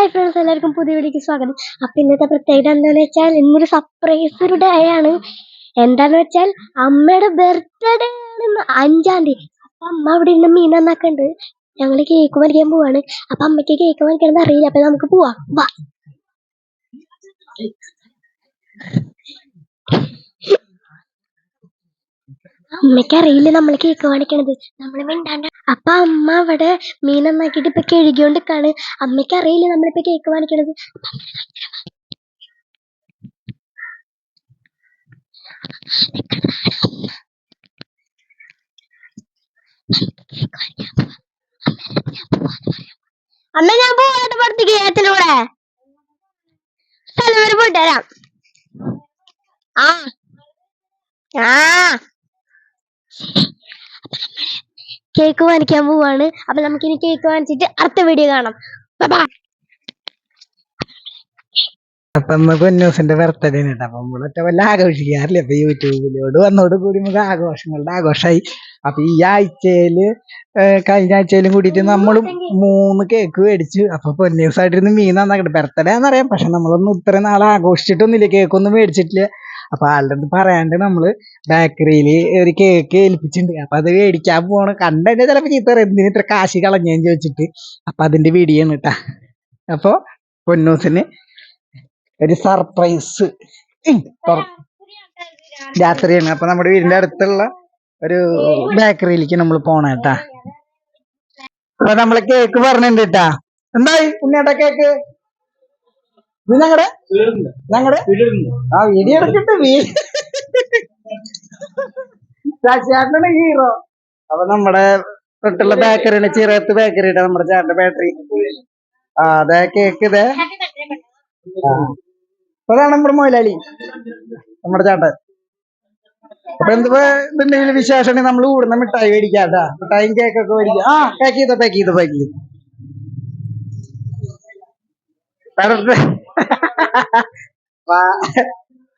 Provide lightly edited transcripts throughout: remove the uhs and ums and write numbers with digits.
Hi friends, എല്ലാവർക്കും പുതിയ വീഡിയോക്ക് സ്വാഗതം. അപ്പൊ ഇന്നത്തെ പ്രത്യേകത എന്താന്ന് വെച്ചാൽ ഇന്നൊരു സർപ്രൈസ് ഒരു ഡേ ആണ്. എന്താന്ന് വെച്ചാൽ അമ്മയുടെ ബർത്ത്ഡേ ആണ് 5-ാം തീയതി. അപ്പൊ അമ്മ അവിടെ ഇരുന്ന് മീൻ നന്നാക്കണ്ട്. ഞങ്ങള് കേക്ക് മേടിക്കാൻ പോവാണ്. അപ്പൊ അമ്മയ്ക്ക് കേക്ക് മേടിക്കണമെന്ന് അറിയില്ല. അപ്പൊ നമുക്ക് പോവാം, വാ. അമ്മയ്ക്ക് അറിയില്ല നമ്മള് കേക്ക് മേടിക്കണത്. നമ്മള് മിണ്ടാണ്ട. അപ്പൊ അമ്മ അവിടെ മീൻ നന്നാക്കിട്ട് ഇപ്പൊ കഴുകിയോണ്ടിരിക്കാണ്. അമ്മയ്ക്ക് അറിയില്ല നമ്മളിപ്പോ കേക്ക് മേടിക്കണത്. അമ്മ ഞാൻ പോവാട്ട് പുറത്തേക്ക് ഏത്തിലൂടെ സ്ഥലം വരെ പോയിട്ട് വരാം. ആ ആ കേക്ക് വാങ്ങിക്കാൻ പോവാണ്. അപ്പൊ നമുക്കിനി കേക്ക് വാങ്ങിച്ചിട്ട് അടുത്ത വീഡിയോ കാണാം. ബൈ. അപ്പൊ നമുക്ക് പൊന്നൂസിന്റെ ബർത്ത്ഡേ ഉണ്ട്. അപ്പൊ നമ്മളൊറ്റ വല്ല ആഘോഷിക്കാറില്ല. അപ്പൊ യൂട്യൂബിലോട് വന്നോട് കൂടി നമുക്ക് ആഘോഷങ്ങളുടെ ആഘോഷമായി. അപ്പൊ ഈ ആഴ്ചയില് കഴിഞ്ഞ ആഴ്ചയിലും കൂടിയിട്ട് നമ്മൾ 3 കേക്ക് മേടിച്ചു. അപ്പൊ പൊന്നൂസായിട്ടിരുന്ന് മീൻ നന്നാക്കട്ടെ. ബർത്ത്ഡേ എന്നറിയാം, പക്ഷെ നമ്മളൊന്നും ഇത്രയും നാളെ ആഘോഷിച്ചിട്ടൊന്നുമില്ല, കേക്കൊന്നും മേടിച്ചിട്ടില്ല. അപ്പൊ ആളുടെ അടുത്ത് പറയാണ്ട് നമ്മള് ബേക്കറിയില് ഒരു കേക്ക് ഏൽപ്പിച്ചിട്ടുണ്ട്. അപ്പൊ അത് മേടിക്കാൻ പോണം. കണ്ടുകഴിഞ്ഞാൽ ചിലപ്പോ ചീത്ത പറയും, എന്തിന് ഇത്ര കാശ് കളഞ്ഞേന്ന് ചോദിച്ചിട്ട്. അപ്പൊ അതിന്റെ വീഡിയോ ആണ് കേട്ടാ. അപ്പൊ പൊന്നൂസിന് ഒരു സർപ്രൈസ് രാത്രിയാണ്. അപ്പൊ നമ്മുടെ വീടിന്റെ അടുത്തുള്ള ഒരു ബേക്കറിയിലേക്ക് നമ്മൾ പോണേട്ടാ. അപ്പൊ നമ്മള് കേക്ക് പറഞ്ഞിട്ടുണ്ട് കേട്ടാ. എന്തായി ഉണ്ണിയേട്ടാ കേക്ക്? ഇത് ഞങ്ങടെ ആ വീഡിയോ എടുത്തിട്ട് ചേട്ടനാണ് ഹീറോ. അപ്പൊ നമ്മുടെ തൊട്ടുള്ള ബേക്കറിയാണ്, ചിറയത്ത് ബേക്കറിയുടെ നമ്മുടെ ചേട്ടന്റെ ബേക്കറി. ആ അതെ കേക്ക് ഇതേ. അതാണ് നമ്മുടെ മൊയിലാളി, നമ്മുടെ ചേട്ടൻ. അപ്പൊ എന്തുവാ ഇതുണ്ടെങ്കിലും വിശേഷം നമ്മൾ കൂടുന്ന മിഠായി മേടിക്കാട്ടാ. മിഠായും കേക്കൊക്കെ മേടിക്കാം. ആ പാക്ക് ചെയ്തോ.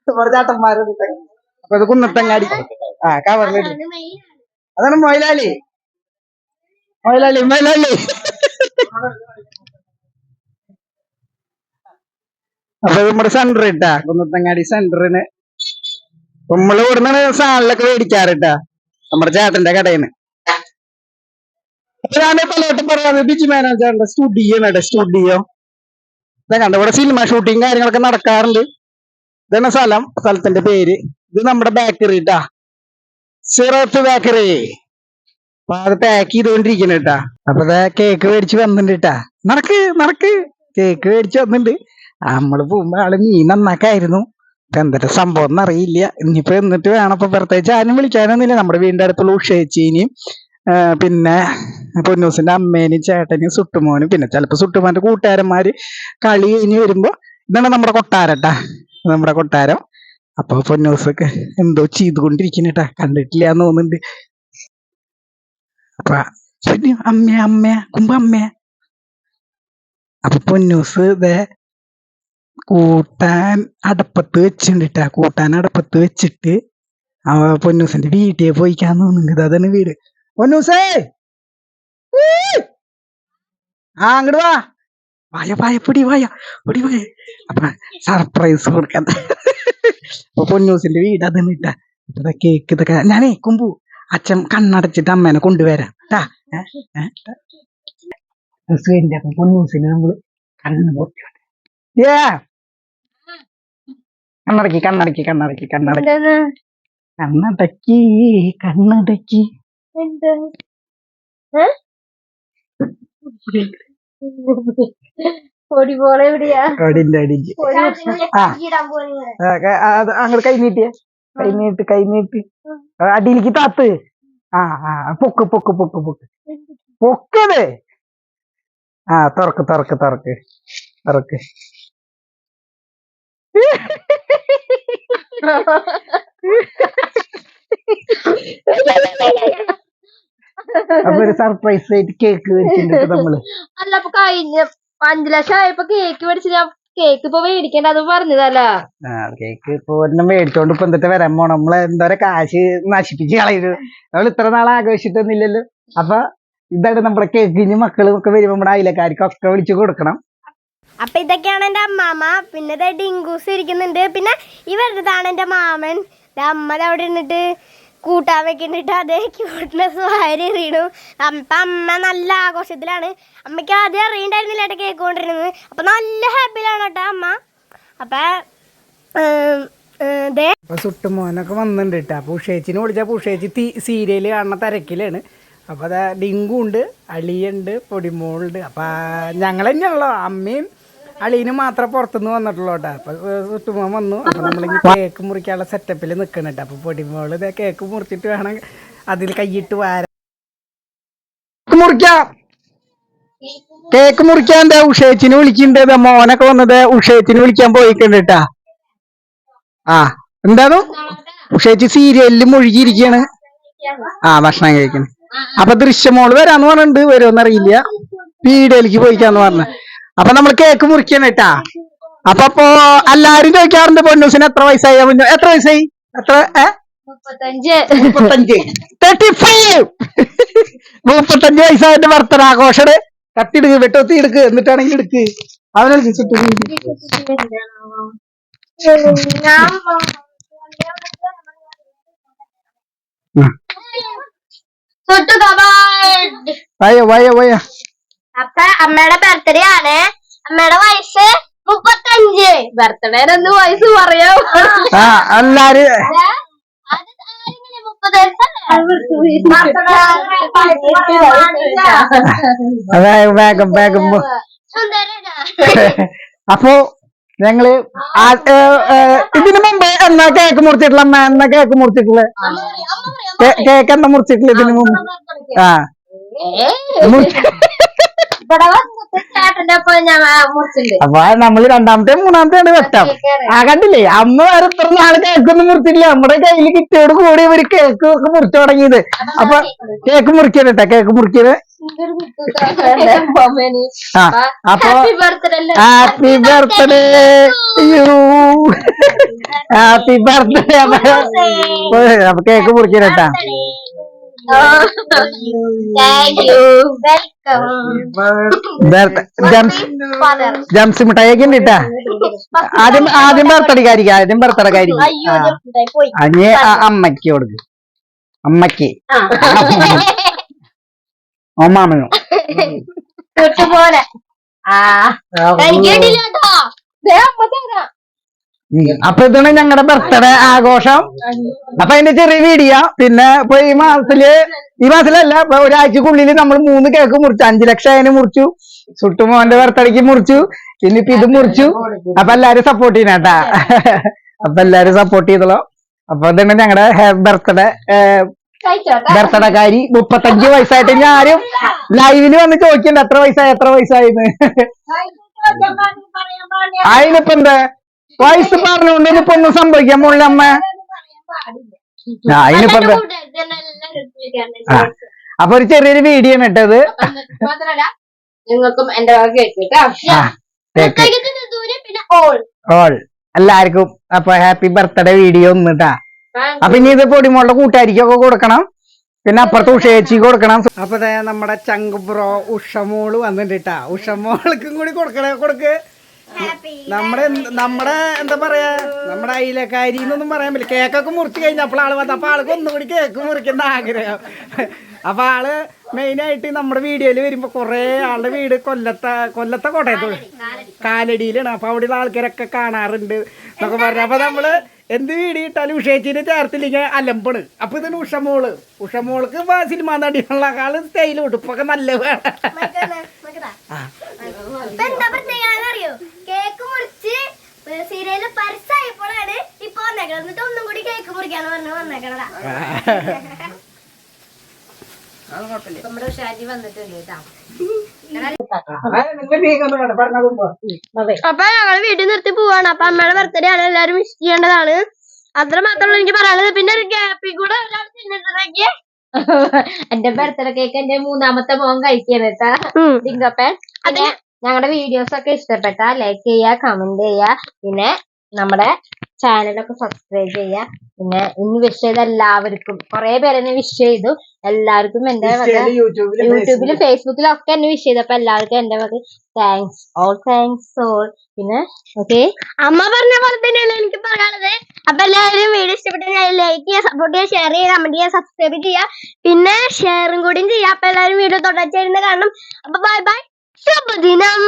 നമ്മുടെ ചേട്ടന്മാര്. അപ്പൊ ഇത് കുന്നത്തങ്ങാടി. ആ കവറിലിട്ട്. അതാണ് മൊയിലാളി. അപ്പൊ നമ്മുടെ സെന്റർ ഇട്ടാ, കുന്നത്തങ്ങാടി സെന്ററിന് നമ്മള് ഇവിടുന്ന് സാധനങ്ങളൊക്കെ മേടിക്കാറിട്ടാ, നമ്മുടെ ചേട്ടന്റെ കടയിന്ന്. അപ്പൊ ഞാൻ പലവട്ടം പറയാറ് ബിജു മാനേജറിന്റെ സ്റ്റുഡിയോ ഇതാ കണ്ട. ഇവിടെ സിനിമ ഷൂട്ടിങ് കാര്യങ്ങളൊക്കെ നടക്കാറുണ്ട്. ഇതാണ് സ്ഥലത്തിന്റെ പേര്. ഇത് നമ്മുടെ ബേക്കറി ഇട്ടാ, സിറത്ത് ബേക്കറി. അപ്പൊ അത് പാക്ക് ചെയ്തോണ്ടിരിക്കണ കേട്ടാ. അപ്പൊ കേക്ക് മേടിച്ച് വന്നിട്ടുണ്ട് കേട്ടാ. നടക്ക് കേക്ക് മേടിച്ച് വന്നിട്ടുണ്ട്. നമ്മള് പോകുമ്പോ ആള് മീൻ നന്നാക്കായിരുന്നു. ഇപ്പൊ എന്തൊരു സംഭവം എന്നറിയില്ല. ഇനിയിപ്പോ എന്നിട്ട് വേണം. ഇപ്പൊ പ്രത്യേകിച്ച് ആരും വിളിക്കാനൊന്നുമില്ല. നമ്മുടെ വീടിന്റെ അടുത്തുള്ള ഉഷേച്ചീനെയും പിന്നെ പൊന്നൂസിന്റെ അമ്മേനെയും ചേട്ടനെയും സുട്ടുമോനും, പിന്നെ ചിലപ്പോ സുട്ടുമോന്റെ കൂട്ടുകാരന്മാര് കളി കഴിഞ്ഞ് വരുമ്പോ. ഇതാണ് നമ്മുടെ കൊട്ടാരട്ടാ, നമ്മുടെ കൊട്ടാരം. അപ്പൊ പൊന്നൂസൊക്കെ എന്തോ ചെയ്തുകൊണ്ടിരിക്കണേട്ടാ, കണ്ടിട്ടില്ല എന്ന് തോന്നുന്നുണ്ട്. അപ്പൊ അമ്മ അപ്പൊ പൊന്നൂസ് ഇതേ കൂട്ടാൻ അടുപ്പത്ത് വെച്ചിട്ടാ. കൂട്ടാൻ അടുപ്പത്ത് വെച്ചിട്ട് പൊന്നൂസിന്റെ വീട്ടിൽ പോയിക്കാന്ന് തോന്നുന്നുണ്ട്. അതാണ് വീട്. പൊന്നൂസേ അങ്ങോട്ട് വായ. അപ്പൊ സർപ്രൈസ് കൊടുക്കാൻ. അപ്പൊ പൊന്നൂസിന്റെ വീട് അതാണ് ഇട്ടാ. ഇപ്പൊ കേക്ക് ഇതൊക്കെ ഞാനേ കുമ്പു അച്ഛൻ കണ്ണടച്ചിട്ട് അമ്മേനെ കൊണ്ടുവരാം ട്ടാ. അപ്പൊ പൊന്നൂസിന് നമ്മള് കണ്ണ് പൊട്ടി കണ്ണടക്കി. അങ്ങോട്ട് കൈ നീട്ടി അടിയിലേക്ക് താത്ത്. പൊക്കത്. തുറക്ക്. അപ്പൊ ഒരു സർപ്രൈസ് ആയിട്ട് കേക്ക് മേടിച്ചിട്ടുണ്ട് നമ്മള്. അല്ല, അപ്പൊ കഴിഞ്ഞ 5 ലക്ഷം ആയപ്പോ കേക്ക് മേടിച്ചില്ല. കേക്ക് ഇപ്പൊ മേടിക്കണ്ട അത് പറഞ്ഞതല്ലോ. കേക്ക് ഇപ്പൊ ഒരെണ്ണം മേടിച്ചോണ്ട് ഇപ്പൊ എന്നിട്ട് വരാൻ പോണം. നമ്മളെ എന്തോരം കാശ് നശിപ്പിച്ച് കളയുന്നത്. നമ്മൾ ഇത്ര നാളെ ആഘോഷിച്ചിട്ടൊന്നുമില്ലല്ലോ. അപ്പൊ ഇതാണ് നമ്മുടെ കേക്ക്. ഇനി മക്കളും ഒക്കെ വരുമ്പോ നമ്മുടെ അയലക്കാർക്കൊക്കെ വിളിച്ചു കൊടുക്കണം. അപ്പൊ ഇതൊക്കെയാണ് എന്റെ അമ്മാമ്മ. പിന്നെ ഡിങ്കൂസ് ഇരിക്കുന്നുണ്ട്. പിന്നെ ഇവരുതാണ് എന്റെ മാമൻ. അമ്മ അവിടെ ഇരുന്നിട്ട് കൂട്ടാൻ വെക്കുന്നിട്ട് അതേ ക്യൂട്ട്നെസ് വാരി എറിയണു. അപ്പൊ അമ്മ നല്ല ആഘോഷത്തിലാണ്. അമ്മയ്ക്ക് ആദ്യം അറിയണ്ടായിരുന്നില്ല ഏട്ടാ കേക്ക് കൊണ്ടിരുന്നത്. അപ്പൊ നല്ല ഹാപ്പിയിലാണ് കേട്ടോ അമ്മ. അപ്പൊ സുട്ടുമോനൊക്കെ വന്നിട്ടുണ്ട് കേട്ടോ. അപ്പൊ ഉഷേച്ചിനെ വിളിച്ചപ്പോ ഉഷേച്ചി സീരിയല് കാണുന്ന തിരക്കിലാണ്. അപ്പൊ അതാ ഡിങ്കുണ്ട്, അളിയുണ്ട്, പൊടിമോളുണ്ട്. അപ്പൊ ഞങ്ങൾ തന്നെയാണല്ലോ, അമ്മയും അളീനും മാത്രമേ പുറത്തുനിന്ന് വന്നിട്ടുള്ളൂ കേട്ടോ. അപ്പൊ സുട്ടുമോൻ വന്നു. അപ്പൊ നമ്മളിങ്ങനെ കേക്ക് മുറിക്കാനുള്ള സെറ്റപ്പിൽ നിൽക്കണം കേട്ടോ. അപ്പൊ പൊടിമോള് ഇതേ കേക്ക് മുറിച്ചിട്ട് വേണം അതിൽ കൈയിട്ട് വാരാൻ. മുറിക്കാം, കേക്ക് മുറിക്കാൻ ഉഷേച്ചിനെ വിളിക്കുന്നുണ്ട്. മോനൊക്കെ വന്നത് ഉഷേച്ചിനെ വിളിക്കാൻ പോയിട്ടുണ്ട് കേട്ടാ. ആ എന്താണോ ഉഷേച്ചി സീരിയലിൽ മുഴുകിയിരിക്കാണ്. ഭക്ഷണം കഴിക്കണം. അപ്പൊ ദൃശ്യമോള് വരാന്ന് പറഞ്ഞിട്ടുണ്ട്. വരുമെന്നറിയില്ല, വീഡിയോയിലേക്ക് പോയിക്കാന്ന് പറഞ്ഞു. അപ്പൊ നമ്മൾ കേക്ക് മുറിക്കണം കേട്ടാ. അപ്പൊ എല്ലാരും ചോദിക്കാറുണ്ട് പൊന്നൂസിന് എത്ര വയസ്സായി? എത്ര വയസ്സായി? എത്ര? 35 വയസ്സായിട്ട് ബർത്ത്ഡേ ആഘോഷട് കത്തിടുക്ക്, വെട്ടൊത്തി എടുക്ക്, എന്നിട്ടാണെങ്കിൽ എടുക്ക്. അവനെ വയ്യ. അപ്പൊ അമ്മയുടെ ബർത്ത്ഡേ ആണ്. അമ്മയുടെ വയസ്സ് 35. ബർത്ത്ഡേനൊന്ന് വയസ്സ് പറയാം. എല്ലാരും അപ്പൊ ഞങ്ങള് ഇതിനു മുമ്പ് എന്നാ കേക്ക് മുറിച്ചിട്ടുള്ള അമ്മ? എന്നാ കേക്ക് മുറിച്ചിട്ടുള്ള കേക്ക് എന്നാ മുറിച്ചിട്ടില്ല ഇതിനു മുമ്പ്? അപ്പൊ നമ്മള് രണ്ടാമത്തെ മൂന്നാമത്തെ വെട്ടാം. കണ്ടില്ലേ, അമ്മ വേറെ ഇത്ര നാള് കേക്കൊന്നും മുറിച്ചിട്ടില്ല. നമ്മുടെ കയ്യിൽ കിട്ടിയോട് കൂടി ഇവര് കേക്ക് ഒക്കെ മുറിച്ചു തുടങ്ങിയത്. അപ്പൊ കേക്ക് മുറിക്കണേട്ടാ, കേക്ക് മുറിക്കണേ. അപ്പൊ ഹാപ്പി ബർത്ത്ഡേ, ഹാപ്പി ബർത്ത്ഡേ. അപ്പൊ കേക്ക് മുറിക്കണേട്ടാ. ജംസ് മിഠായിയൊക്കെ ഉണ്ട് കേട്ടാ. ആദ്യം ബർത്ത്ഡേക്കായിരിക്കും, അഞ്ഞ് അമ്മയ്ക്ക് കൊടുക്ക്. അമ്മയ്ക്ക് അമ്മാമനോ അപ്പൊ ഇതാണ് ഞങ്ങളുടെ ബർത്ത്ഡേ ആഘോഷം. അപ്പൊ അതിന്റെ ചെറിയ വീഡിയോ. പിന്നെ ഇപ്പൊ ഈ മാസത്തിലല്ല, ഒരാഴ്ചക്കുള്ളിൽ നമ്മൾ 3 കേക്ക് മുറിച്ചു. 5 ലക്ഷം അതിന് മുറിച്ചു. സുട്ടുമോന്റെ ബർത്ത്ഡേക്ക് മുറിച്ചു. പിന്നെ ഇപ്പൊ ഇത് മുറിച്ചു. അപ്പൊ എല്ലാരും സപ്പോർട്ട് ചെയ്യണേട്ടാ. അപ്പൊ എല്ലാരും സപ്പോർട്ട് ചെയ്തോളൂ. അപ്പൊ ഇതാണ് ഞങ്ങളുടെ ബർത്ത്ഡേക്കാരി. 35 വയസ്സായിട്ട് ഞാനും ലൈവില് വന്ന് ചോദിക്കണ്ട എത്ര വയസ്സായിന്ന്. അതിനിപ്പോ എന്താ വയസ്സ് പറഞ്ഞുകൊണ്ട് ഇനിയിപ്പോ ഒന്നും സംഭവിക്കാൻ പോണില്ല അമ്മ. അതിനിപ്പോ എന്താ. അപ്പൊ ഒരു ചെറിയൊരു വീഡിയോ ആണ് ഇട്ടത്. ഓൾ എല്ലാവർക്കും അപ്പൊ ഹാപ്പി ബർത്ത്ഡേ വീഡിയോ ഒന്നിട്ടാ. അപ്പൊ ഇനി ഇത് പൊടിമോളുടെ കൂട്ടുകാരിക്കൊക്കെ കൊടുക്കണം. പിന്നെ അപ്പുറത്ത് ഉഷേച്ചി കൊടുക്കണം. അപ്പൊ നമ്മുടെ ചങ്കുബ്രോ ഉഷമോള് വന്നിട്ടാ. ഉഷമോൾക്കും കൂടി കൊടുക്ക്. നമ്മുടെ എന്താ പറയാ, നമ്മുടെ അയിലക്കാരി എന്നൊന്നും പറയാൻ പറ്റില്ല. കേക്കൊക്കെ മുറിച്ച് കഴിഞ്ഞപ്പോൾ ആള് വന്ന. അപ്പൊ ആൾക്ക് ഒന്നുകൂടി കേക്ക് മുറിക്കുന്ന ആഗ്രഹം. അപ്പൊ ആള് മെയിനായിട്ട് നമ്മുടെ വീഡിയോയിൽ വരുമ്പോ കുറെ ആളുടെ വീട് കൊല്ലത്തെ കോട്ടയത്ത് കാലടിയിലാണ്. അപ്പൊ അവിടെയുള്ള ആൾക്കാരൊക്കെ കാണാറുണ്ട് എന്നൊക്കെ പറഞ്ഞു. അപ്പൊ നമ്മള് എന്ത് വീഡിയോ ഇട്ടാലും ഉഷേച്ചിനെ ചേർത്തില്ലെങ്കിൽ അലമ്പാണ്. അപ്പൊ ഇതിന് ഉഷമോൾക്ക് സിനിമ നടിയുള്ള ആള് സ്റ്റൈൽ ഉടുപ്പൊക്കെ നല്ല വേണം. കേക്ക് മുറിച്ച് സീരിയല് പരസ്യമായപ്പോഴാണ് ഇപ്പൊ വന്നേക്കണത്. എന്നിട്ട് ഒന്നും കൂടി കേക്ക് മുറിക്കാന്ന് പറഞ്ഞു വന്നേക്കണതാ. നമ്മുടെ ഉഷാജി വന്നിട്ടുണ്ട്. അപ്പൊ ഞങ്ങള് വീട്ടിൽ നിർത്തി പോവാണ്. അപ്പൊ അമ്മയുടെ ബർത്ത്ഡേ ആണ്, എല്ലാരും വിഷ് ചെയ്യേണ്ടതാണ്. അത്ര മാത്രമല്ല എനിക്ക് പറയാനുള്ളത്. പിന്നെ ഒരു ഗ്യാപ്പിൽ കൂടെ ഒരാൾ തിന്നിട്ടുണ്ടെങ്കിൽ എന്റെ ബർത്ത്ഡേ കേക്ക് എന്റെ 3ാമത്തെ മോൻ കഴിക്കാൻ കേട്ടാ. ഞങ്ങളുടെ വീഡിയോസ് ഒക്കെ ഇഷ്ടപ്പെട്ട ലൈക്ക് ചെയ്യുക, കമന്റ് ചെയ്യുക. പിന്നെ നമ്മുടെ ചാനലൊക്കെ സബ്സ്ക്രൈബ് ചെയ്യുക. പിന്നെ ഇന്ന് വിഷ് ചെയ്ത എല്ലാവർക്കും കുറെ പേരെന്നെ വിഷ് ചെയ്തു. എല്ലാവർക്കും എന്റെ വക യൂട്യൂബിലും ഫേസ്ബുക്കിലും ഒക്കെ എന്നെ വിഷ് ചെയ്തു. അപ്പൊ എല്ലാവർക്കും എന്റെ വക താങ്ക്സ് ഓൾ. പിന്നെ ഓക്കെ, അമ്മ പറഞ്ഞ പോലെ തന്നെയാണ് എനിക്ക് പറയാനുള്ളത്. അപ്പൊ എല്ലാവരും വീഡിയോ ഇഷ്ടപ്പെട്ടെങ്കിൽ ലൈക്ക് ചെയ്യുക, സപ്പോർട്ട് ചെയ്യുക, ഷെയർ ചെയ്യുക, കമന്റ് ചെയ്യുക, സബ്സ്ക്രൈബ് ചെയ്യുക, പിന്നെ ഷെയറും കൂടിയും ചെയ്യുക. അപ്പൊ എല്ലാവരും വീഡിയോ തുടർച്ചയായിരുന്നു കാണണം. അപ്പൊ ബൈ ബൈ, ശുഭദിനം.